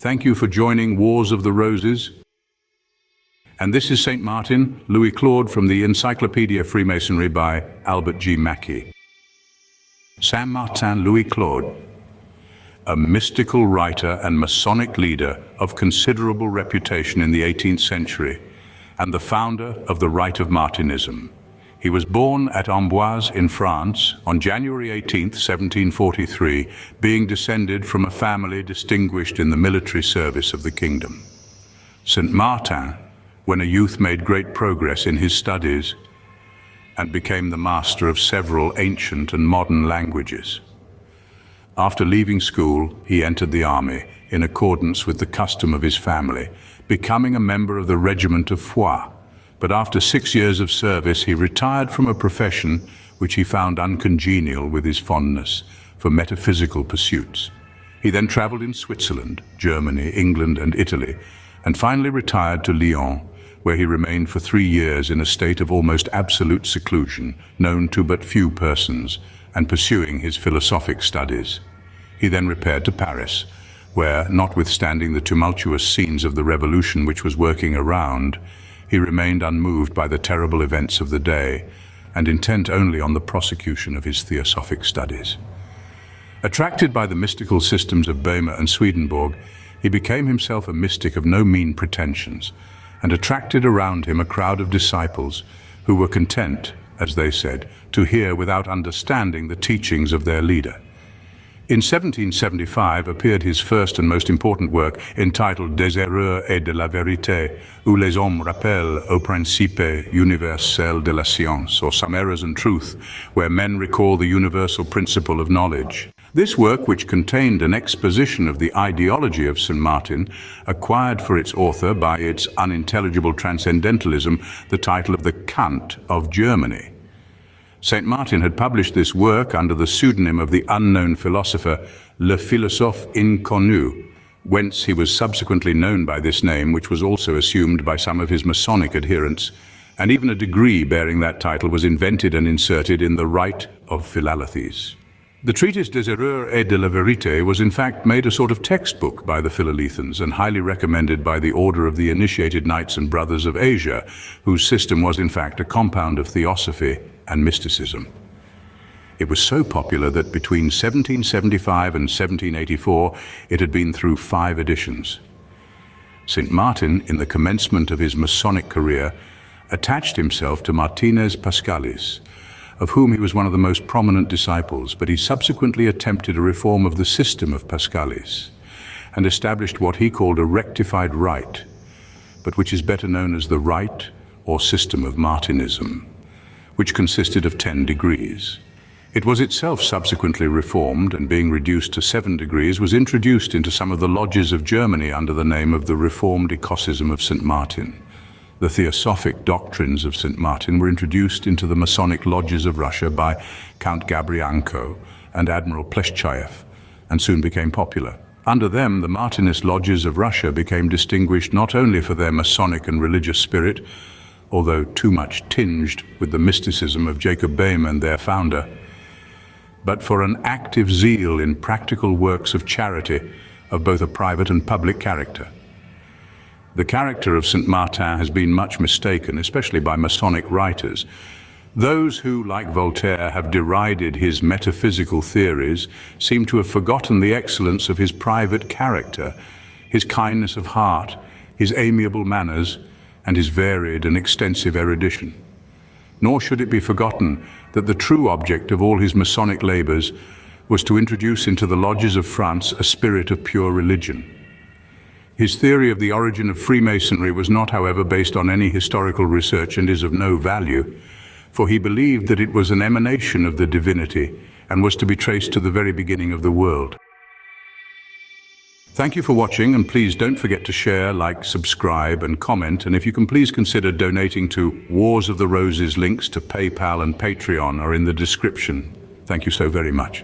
Thank you for joining Wars of the Roses. And this is St. Martin, Louis Claude from the Encyclopedia of Freemasonry by Albert G. Mackey. Saint Martin Louis Claude, a mystical writer and Masonic leader of considerable reputation in the 18th century, and the founder of the Rite of Martinism. He was born at Amboise in France on January 18th, 1743, being descended from a family distinguished in the military service of the kingdom. Saint Martin, when a youth, made great progress in his studies and became the master of several ancient and modern languages. After leaving school, he entered the army in accordance with the custom of his family, becoming a member of the regiment of Foix. But after 6 years of service, he retired from a profession which he found uncongenial with his fondness for metaphysical pursuits. He then traveled in Switzerland, Germany, England, and Italy, and finally retired to Lyon, where he remained for 3 years in a state of almost absolute seclusion, known to but few persons, and pursuing his philosophic studies. He then repaired to Paris, where, notwithstanding the tumultuous scenes of the revolution which was working around, he remained unmoved by the terrible events of the day and intent only on the prosecution of his theosophic studies. Attracted by the mystical systems of Boehme and Swedenborg, he became himself a mystic of no mean pretensions, and attracted around him a crowd of disciples who were content, as they said, to hear without understanding the teachings of their leader. In 1775 appeared his first and most important work, entitled Des erreurs et de la vérité, où les hommes rappellent au principe universel de la science, or Some Errors and Truth, where men recall the universal principle of knowledge. This work, which contained an exposition of the ideology of St. Martin, acquired for its author, by its unintelligible transcendentalism, the title of the Kant of Germany. St. Martin had published this work under the pseudonym of the unknown philosopher Le Philosophe Inconnu, whence he was subsequently known by this name, which was also assumed by some of his Masonic adherents, and even a degree bearing that title was invented and inserted in the Rite of Philalethes. The treatise Des erreurs et de la vérité was in fact made a sort of textbook by the Philallethans and highly recommended by the Order of the Initiated Knights and Brothers of Asia, whose system was in fact a compound of theosophy and mysticism. It was so popular that between 1775 and 1784 it had been through 5 editions. St. Martin, in the commencement of his Masonic career, attached himself to Martinez Pascalis, of whom he was one of the most prominent disciples, but he subsequently attempted a reform of the system of Pascalis and established what he called a rectified rite, but which is better known as the Rite or system of Martinism, which consisted of 10 degrees. It was itself subsequently reformed, and being reduced to 7 degrees, was introduced into some of the lodges of Germany under the name of the Reformed Ecosystem of St. Martin. The theosophic doctrines of St. Martin were introduced into the Masonic lodges of Russia by Count Gabrianko and Admiral Pleshchaev, and soon became popular. Under them, the Martinist lodges of Russia became distinguished not only for their Masonic and religious spirit, although too much tinged with the mysticism of Jacob Boehme and their founder, but for an active zeal in practical works of charity of both a private and public character. The character of St. Martin has been much mistaken, especially by Masonic writers. Those who, like Voltaire, have derided his metaphysical theories seem to have forgotten the excellence of his private character, his kindness of heart, his amiable manners, and his varied and extensive erudition. Nor should it be forgotten that the true object of all his Masonic labors was to introduce into the lodges of France a spirit of pure religion. His theory of the origin of Freemasonry was not, however, based on any historical research and is of no value, for he believed that it was an emanation of the divinity and was to be traced to the very beginning of the world. Thank you for watching, and please don't forget to share, like, subscribe, and comment, and if you can please consider donating to Wars of the Roses. Links to PayPal and Patreon are in the description. Thank you so very much.